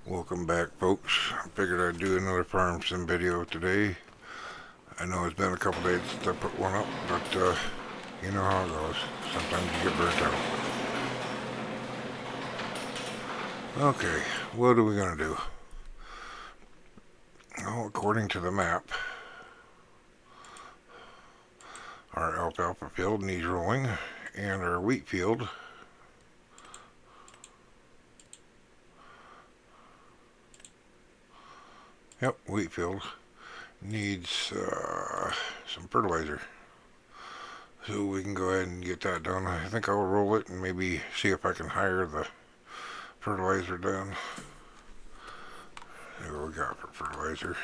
Welcome back, folks. I figured I'd do another farm sim video today. I know it's been a couple days since I put one up, but you know how it goes. Sometimes you get burnt out. Okay, what are we going to do? Well, according to the map, our alfalfa field needs rolling, and our wheat field wheat field needs some fertilizer. So we can go ahead and get that done. I think I'll roll it and maybe see if I can hire the fertilizer done. See what we got for fertilizer.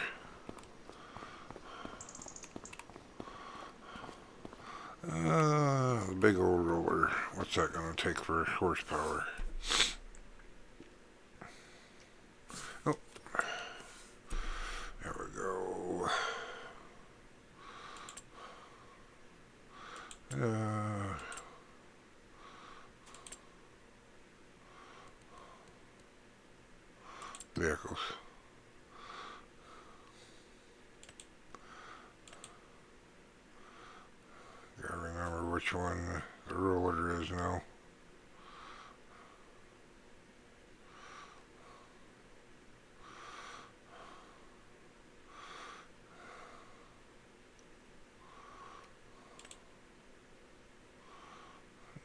The big old roller. What's that going to take for horsepower? Oh, there we go. Vehicles. Gotta remember which one the roller is now.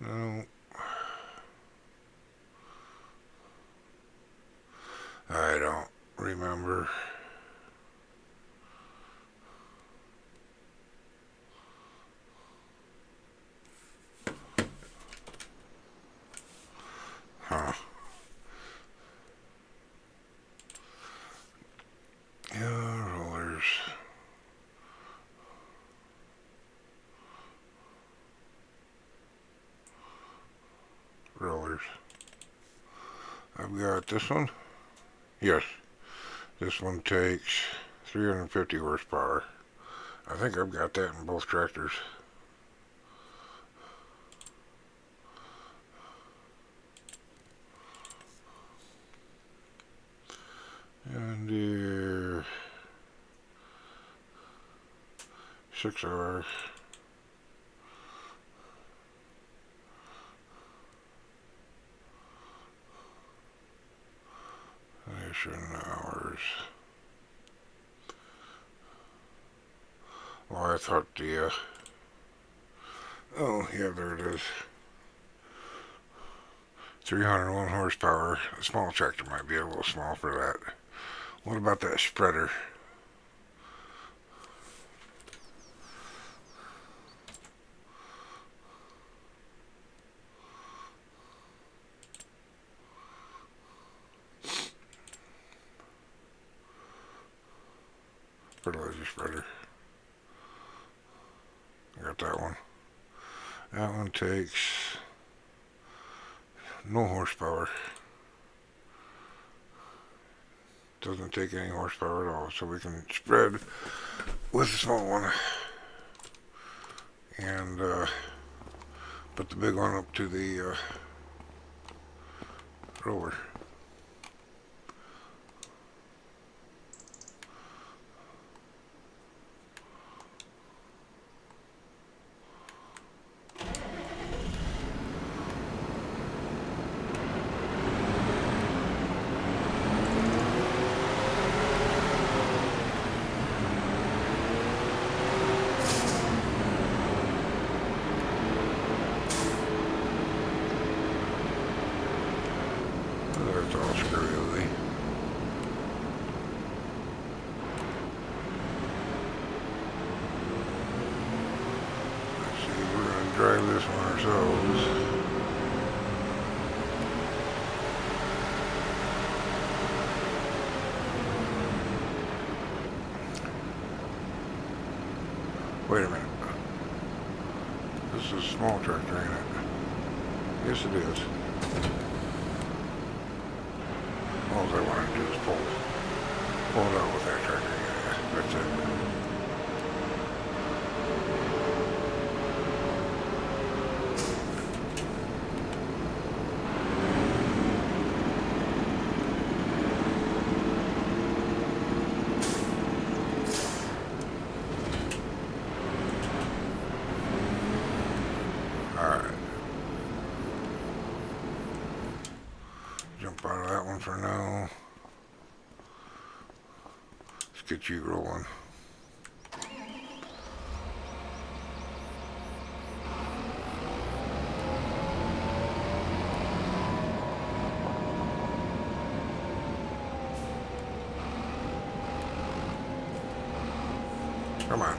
No. I don't remember. Huh. Yeah, rollers. Rollers. I've got this one. Yes. This one takes 350 horsepower. I think I've got that in both tractors. And 6 hours. Hours. Well, I thought the, oh, yeah, there it is. 301 horsepower. A small tractor might be a little small for that. What about that spreader? Fertilizer spreader. I got that one. That one takes no horsepower. Doesn't take any horsepower at all, so we can spread with the small one and put the big one up to the roller. That's all screwy. Let's see, we're going to drive this one ourselves. Wait a minute. This is a small tractor, ain't it? Yes, it is. All I want to do is pull it out with that tractor. Yeah, that's it. jump out of that one for now. Let's get you rolling. Come on.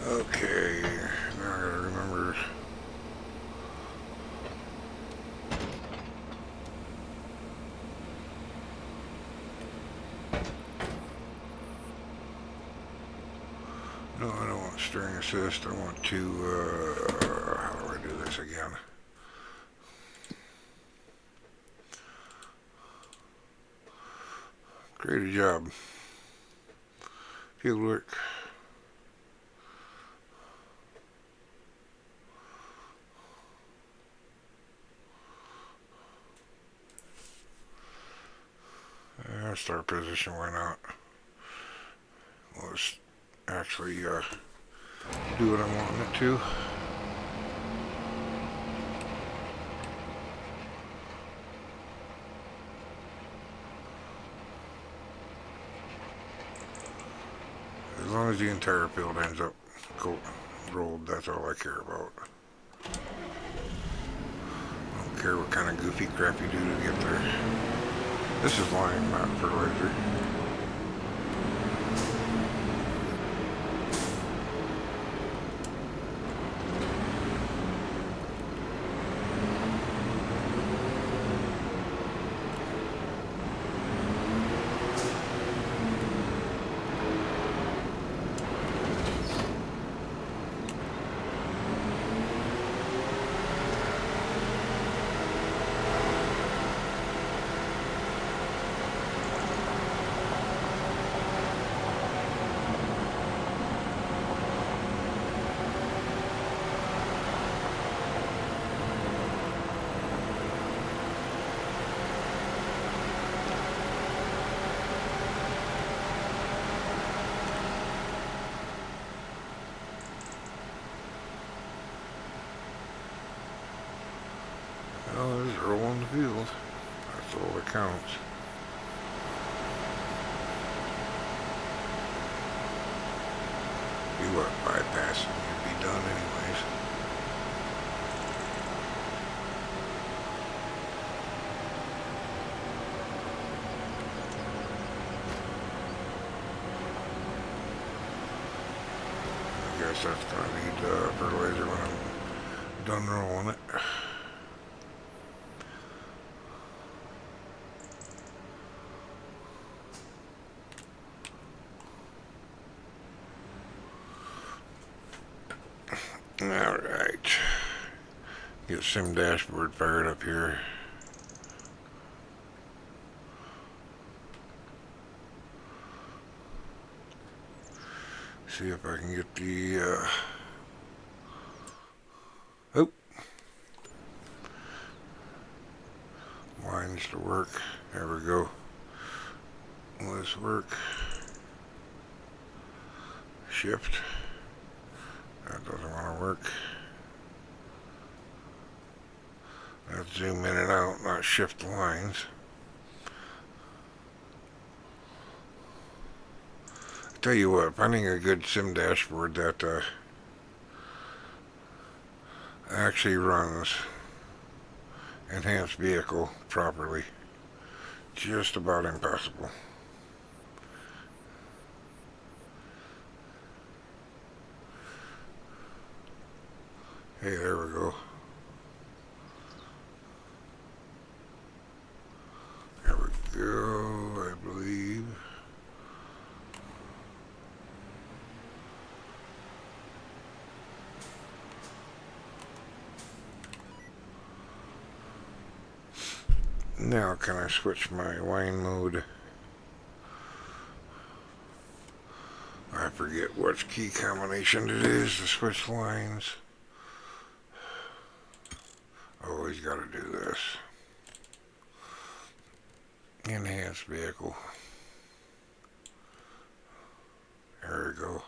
Okay, now I gotta remember. No, I don't want steering assist. I want to, how do I do this again? Great job. Field work. Start position, why not? Let's actually do what I'm wanting it to. As long as the entire field ends up rolled, that's all I care about. I don't care what kind of goofy crap you do to get there. This is lime, not fertilizer. Well, there's Earl on the field. That's all that counts. You were bypassing, you'd be done anyways. I guess that's gonna need fertilizer when I'm done rolling it. Alright. Get Sim Dashboard fired up here. See if I can get the lines to work. There we go. Will this work? Shift. That doesn't want to work. Let's zoom in and out, not shift the lines. I tell you what, finding a good sim dashboard that actually runs enhanced vehicle properly. Just about impossible. Hey, there we go. There we go, I believe. Now can I switch my wine mode? I forget which key combination it is to switch wines. Always gotta do this. Enhanced vehicle. There we go.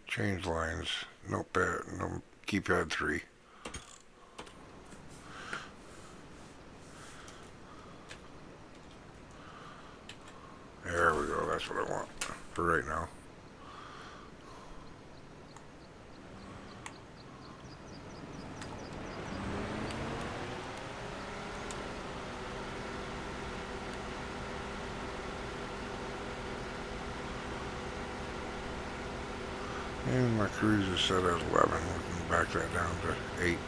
Change lines. Notepad. No, keypad 3. There we go. That's what I want for right now. And my cruise is set at 11. We can back that down to 8.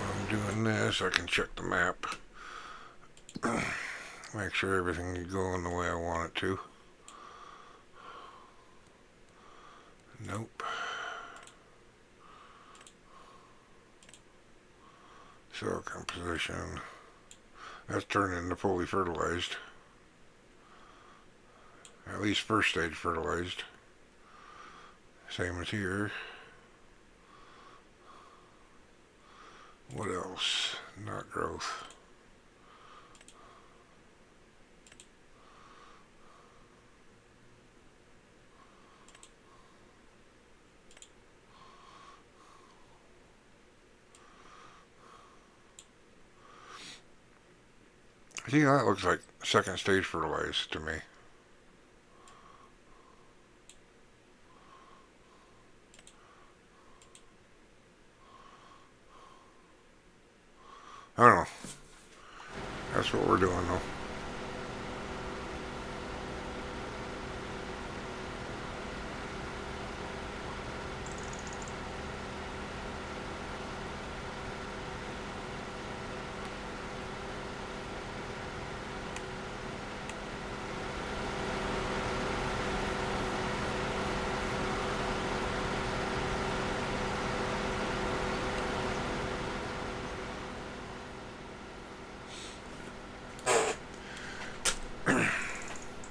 I'm doing this. I can check the map. Make sure everything is going the way I want it to. Nope. Soil composition. That's turned into fully fertilized. At least first stage fertilized. Same as here. What else? Not growth. See, that looks like second stage fertilized to me. I don't know. That's what we're doing though.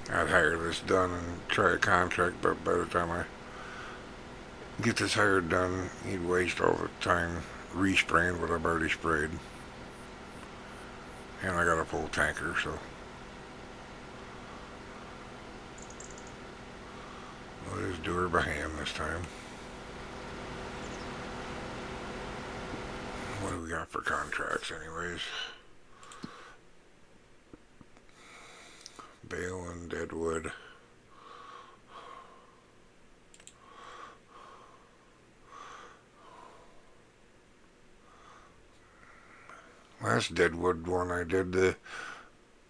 I'd hire this done and try a contract, but by the time I get this hired done, he'd waste all the time respraying what I've already sprayed. And I got a full tanker, so we'll just do her by hand this time. What do we got for contracts anyways? Bale and Deadwood. Last Deadwood one I did, the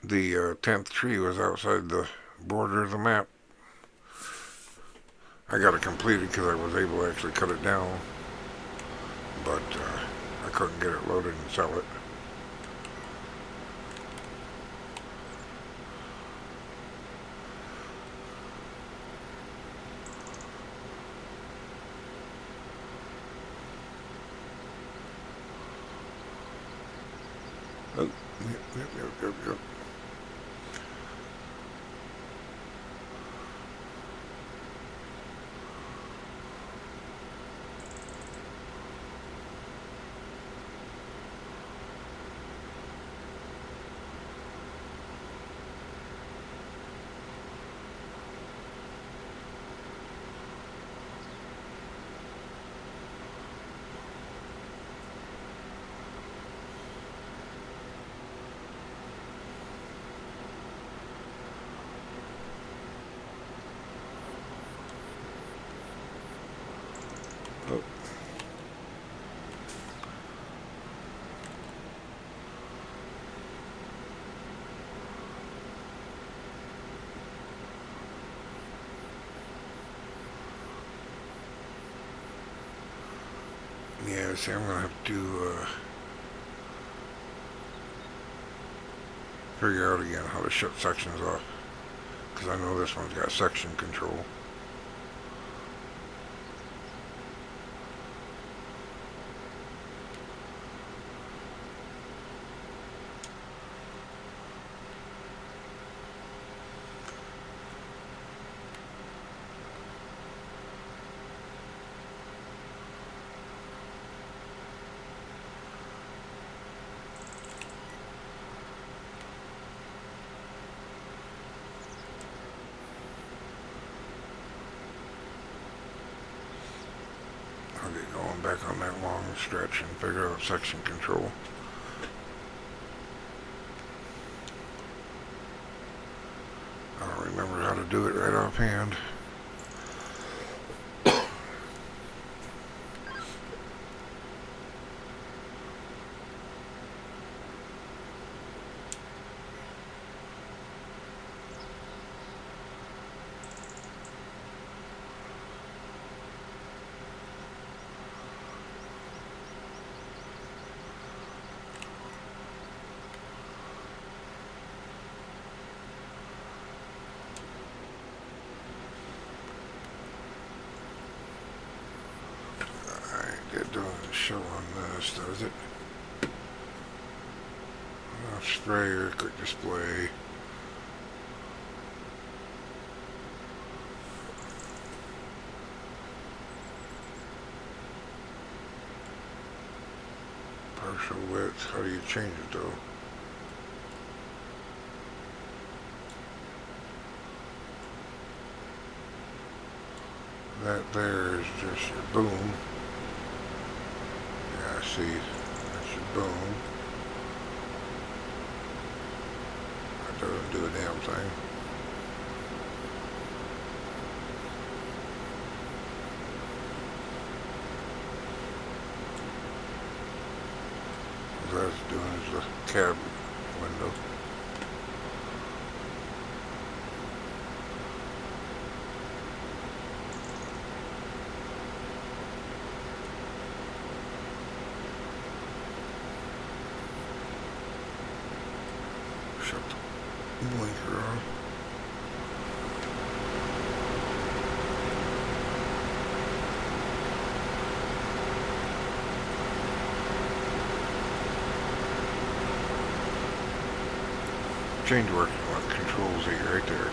10th tree was outside the border of the map. I got it completed because I was able to actually cut it down, but I couldn't get it loaded and sell it. Oh, yep. Yeah, see, I'm gonna have to figure out again how to shut sections off. Because I know this one's got section control. I'll get going back on that long stretch and figure out section control. I don't remember how to do it right offhand. It doesn't show on this, does it? Sprayer, quick display. Partial width, how do you change it though? That there is just your boom. Yeah, I see. That's your boom. That doesn't do a damn thing. What that's doing is the cab window. Shut the blinker on. Change working with control Z right there.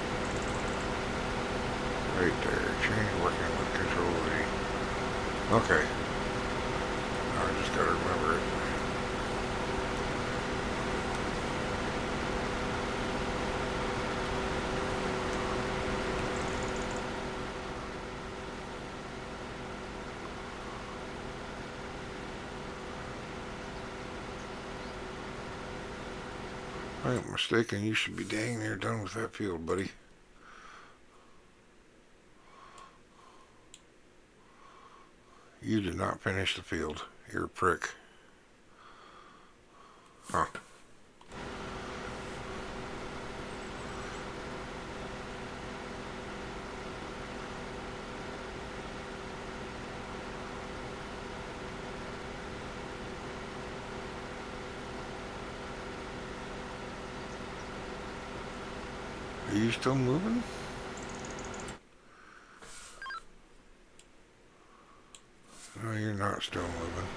Right there. Change working with control Z. Okay. Now I just gotta remember it. If I ain't mistaken, you should be dang near done with that field, buddy. You did not finish the field. You're a prick. Huh. Are you still moving? No, you're not still moving.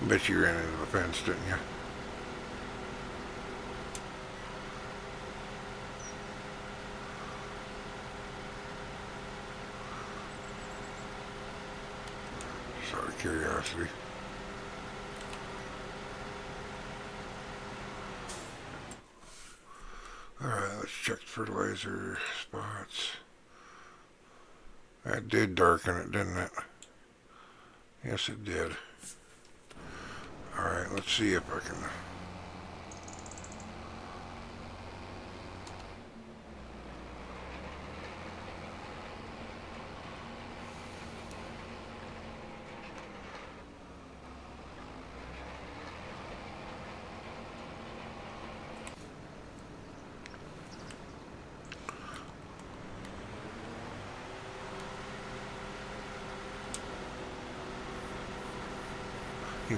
Bet you ran into the fence, didn't you? Just out of curiosity. Alright, let's check the fertilizer spots. That did darken it, didn't it? Yes, it did. Alright, let's see if I can...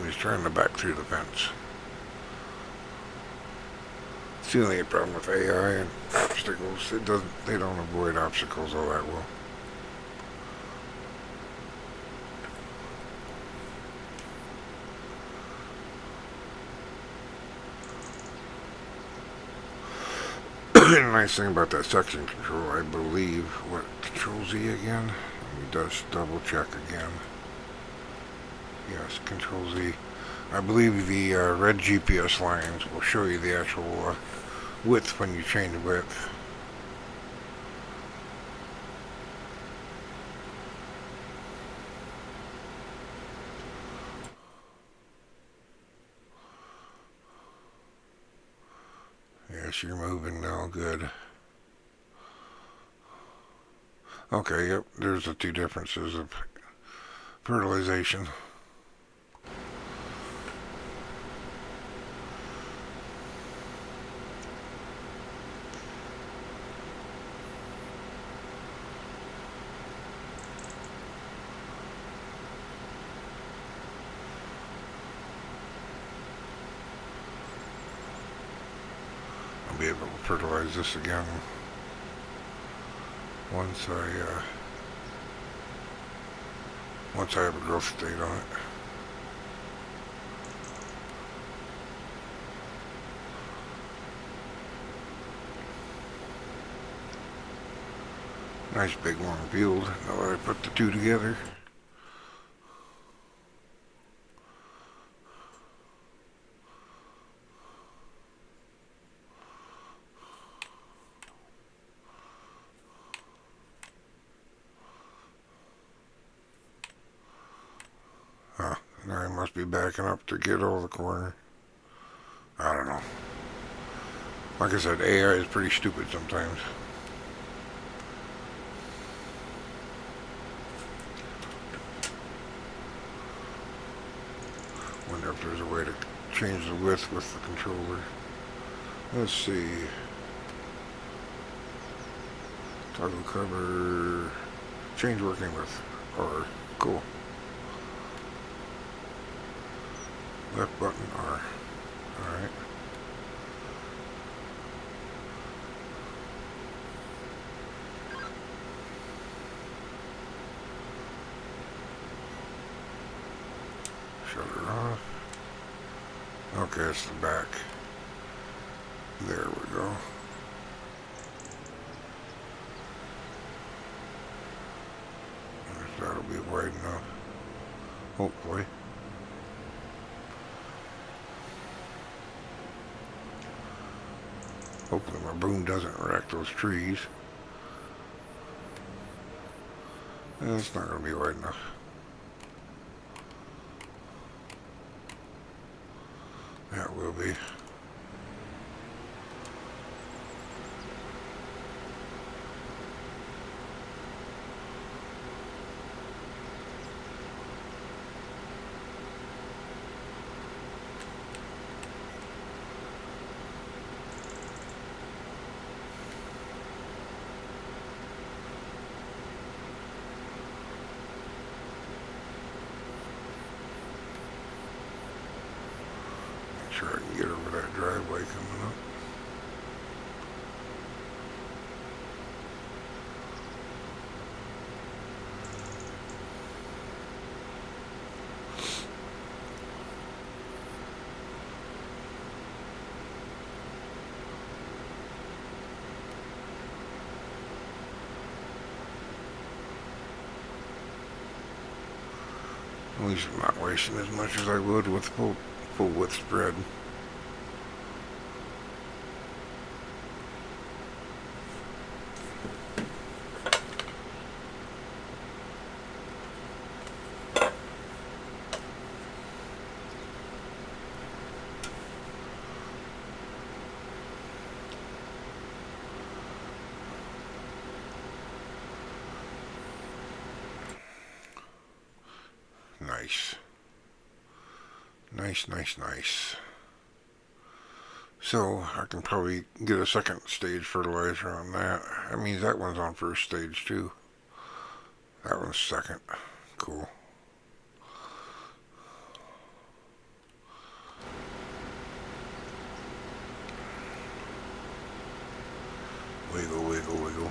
he's trying to back through the fence. It's the only problem with AI and obstacles. They don't avoid obstacles all that well. The nice thing about that section control, I believe, what, Control Z again? Let me just double check again. Yes, Control Z. I believe the red GPS lines will show you the actual width when you change width. Yes, you're moving now, good. Okay, yep, there's the two differences of fertilization. I'll be able to fertilize this again once I have a growth state on it. Nice big long field, now that I put the two together. Huh, now I must be backing up to get all the corner. I don't know. Like I said, AI is pretty stupid sometimes. Wonder if there's a way to change the width with the controller. Let's see. Toggle cover. Change working with R. Cool. Left button R. Alright. Shut it off. Okay, it's the back. There we go. That'll be wide enough. Hopefully. Hopefully my boom doesn't wreck those trees. It's not going to be wide enough. That will be. Make sure I can get over that driveway coming up. At least I'm not wasting as much as I would with full width spread. Nice. Nice. So I can probably get a second stage fertilizer on that. That means that one's on first stage too. That one's second. Cool. Wiggle, wiggle, wiggle.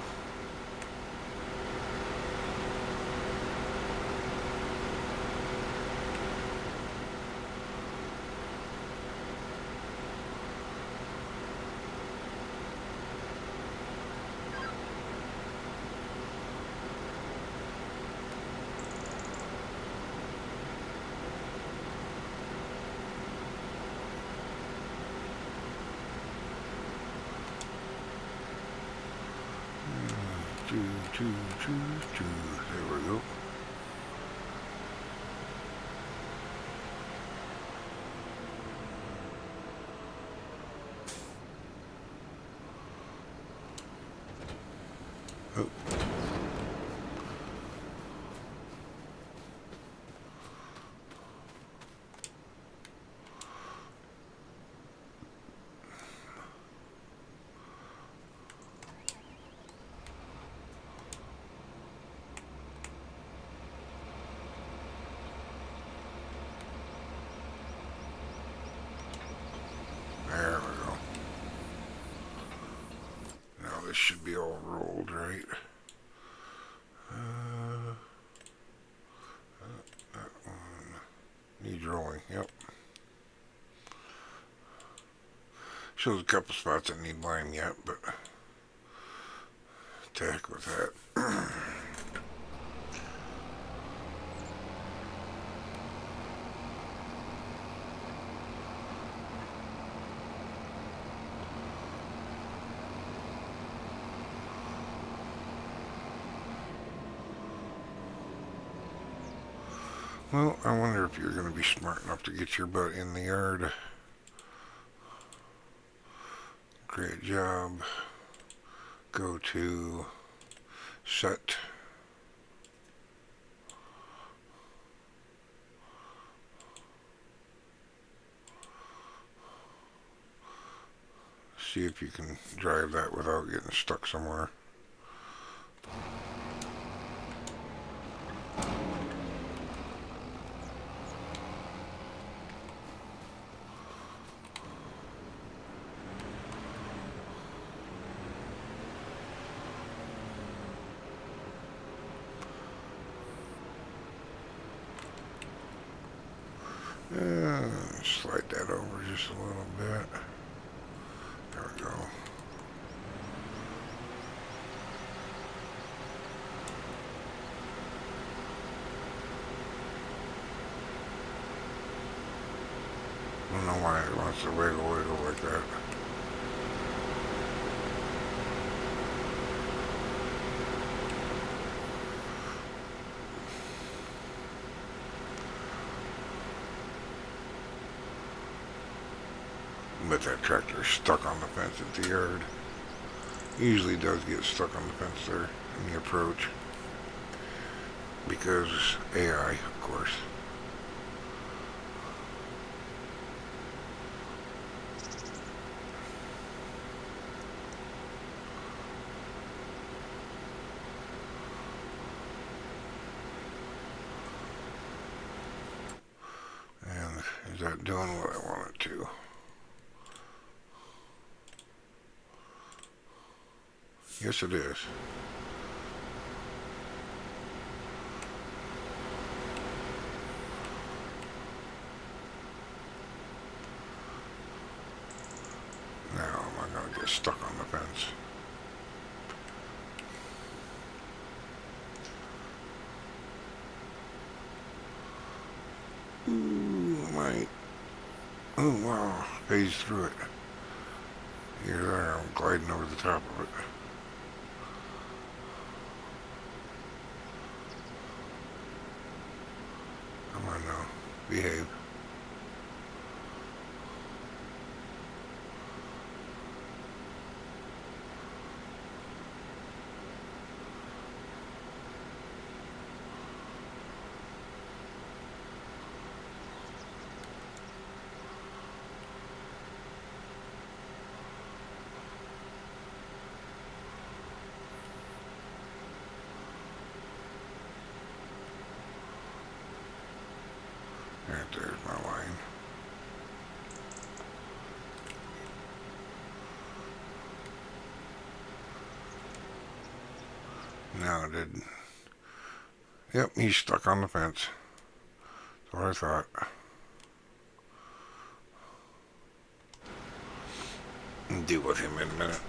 There we go. Oh. There we go. Now this should be all rolled, right? That one needs rolling, yep. Shows a couple spots that need lime yet, but to heck with that. Well, I wonder if you're going to be smart enough to get your butt in the yard. Great job. Go to set. See if you can drive that without getting stuck somewhere. Slide that over just a little bit. There we go. I don't know why it wants to wiggle like that. But that tractor's stuck on the fence at the yard. Usually does get stuck on the fence there in the approach. Because AI, of course. And is that doing what I want it to? Yes, it is. Now, am I going to get stuck on the fence? Ooh, might. Oh, wow. Phase through it. Here, there. I'm gliding over the top of it. Come on now. Behave. Right there. Now did. Yep, he's stuck on the fence. That's what I thought. I'll deal with him in a minute.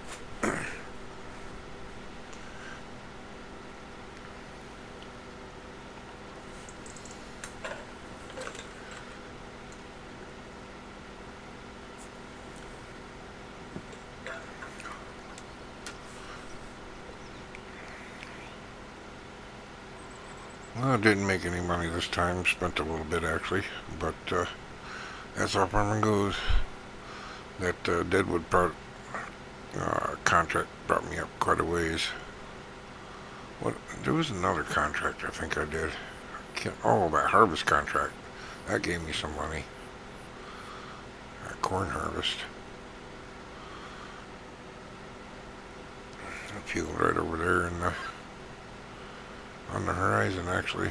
Well, I didn't make any money this time. Spent a little bit actually, but as our farming goes, that Deadwood contract brought me up quite a ways. What? There was another contract I think I did. Oh, that harvest contract. That gave me some money. That corn harvest. A field right over there in the on the horizon, actually.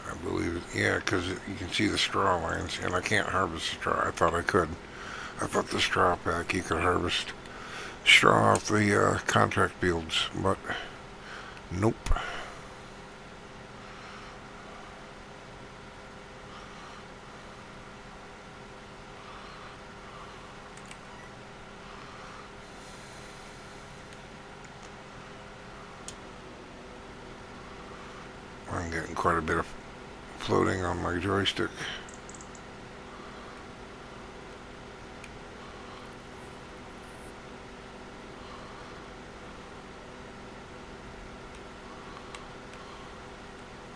I believe, yeah, because you can see the straw lines, and I can't harvest straw. I thought I could. I thought the straw pack, you could harvest straw off the contract fields, but nope. I'm getting quite a bit of floating on my joystick.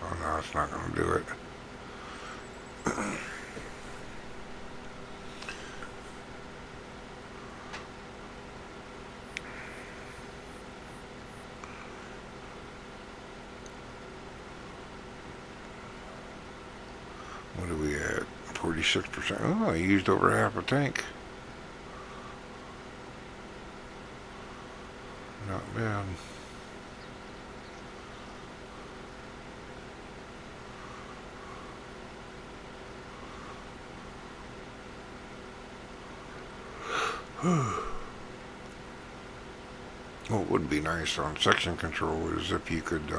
Oh no, it's not going to do it. What are we at? 46%. Oh, I used over half a tank. Not bad. What would be nice on section control is if you could,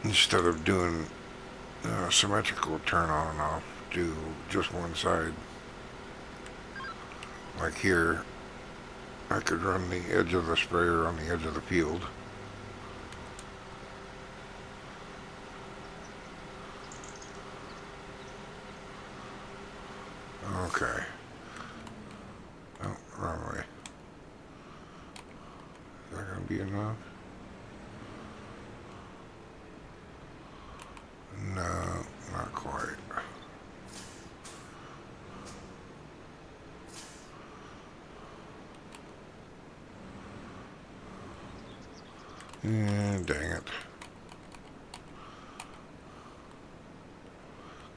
instead of doing symmetrical turn on and off, do just one side. Like here, I could run the edge of the sprayer on the edge of the field. Okay. Oh, wrong way. Is that going to be enough? No, not quite. Dang it.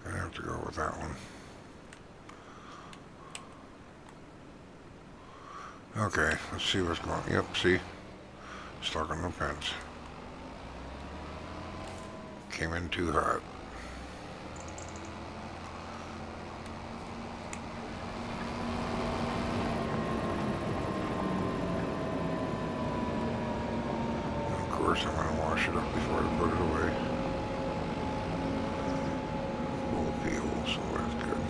Gonna have to go with that one. Okay, let's see what's going on. Yep, see? Stuck on the fence. Came in too hot. Of course, I'm going to wash it up before I put it away. Full field, so that's good.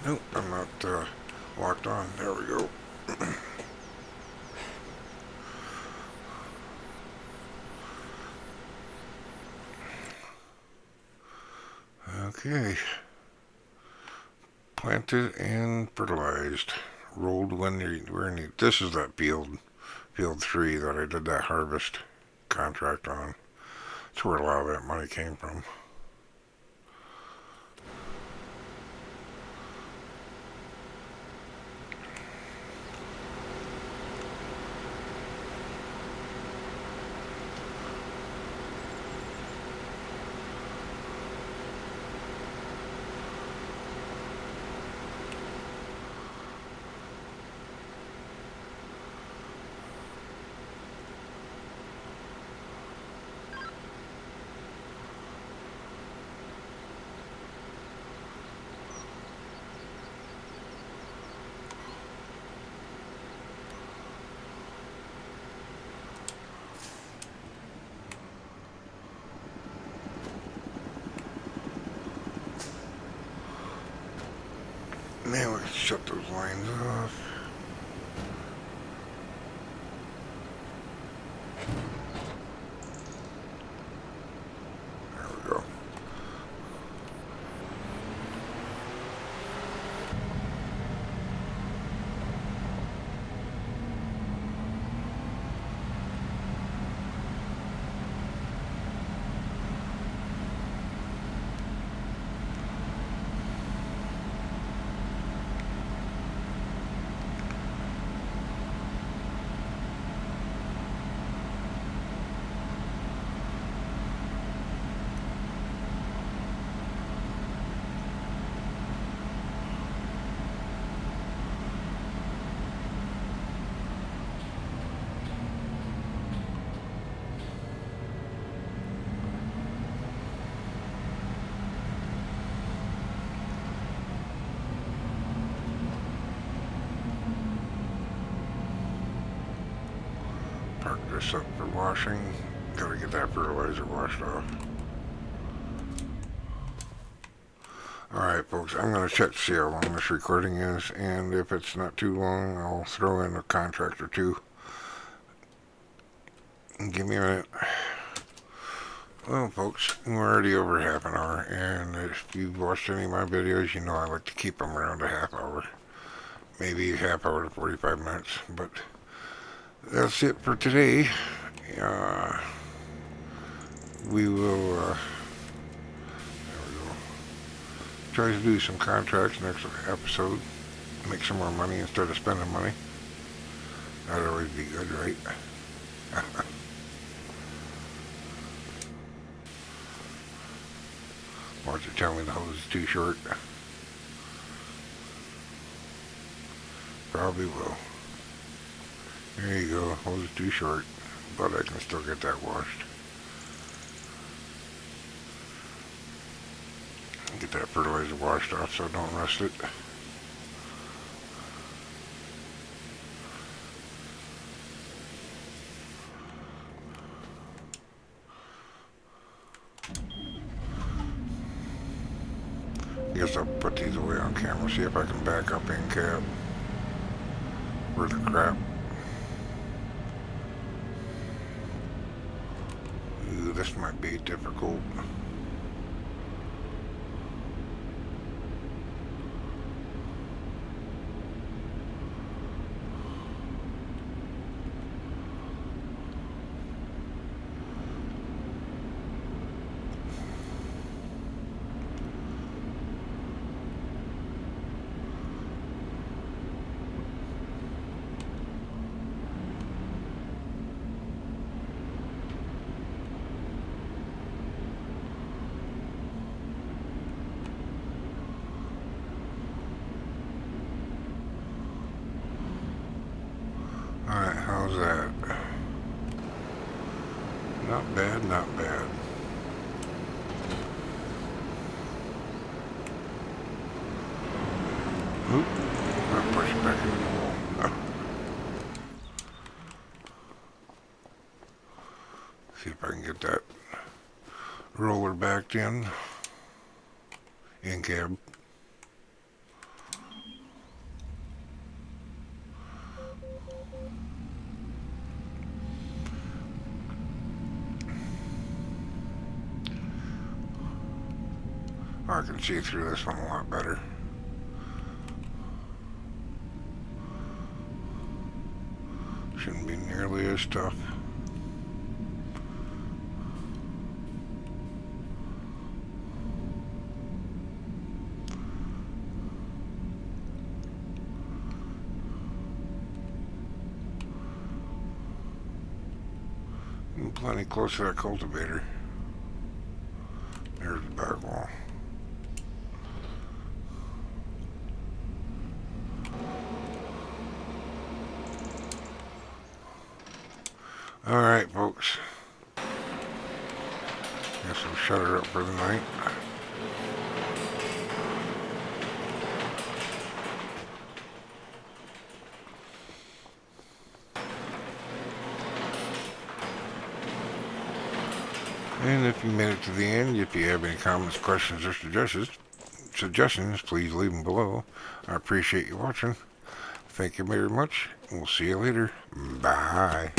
Nope, I'm not locked on. There we go. Okay. Planted and fertilized. Rolled when you this is that field 3 that I did that harvest contract on. That's where a lot of that money came from. shut those lines off. There we go. Park this up for washing. Gotta get that fertilizer washed off. Alright folks, I'm going to check to see how long this recording is, and if it's not too long, I'll throw in a contract or two. Give me a minute. Well folks, we're already over half an hour, and if you've watched any of my videos, you know I like to keep them around a half hour. Maybe a half hour to 45 minutes, but that's it for today. We will, there we go. Try to do some contracts next episode. Make some more money instead of spending money. That'd always be good, right? Watch it tell me the hose is too short. Probably will. There you go, hose is too short, but I can still get that washed. Get that fertilizer washed off so I don't rust it. Guess I'll put these away on camera, see if I can back up in cab. Where the crap. Ooh, this might be difficult. Alright, how's that? Not bad, not bad. Oop, I'll push it back into the wall. See if I can get that roller backed in cab. I can see through this one a lot better. Shouldn't be nearly as tough. And plenty close to that cultivator. There's the back wall. Alright folks, guess I'll shut her up for the night. And if you made it to the end, if you have any comments, questions, or suggestions, suggestions, please leave them below. I appreciate you watching. Thank you very much. We'll see you later. Bye.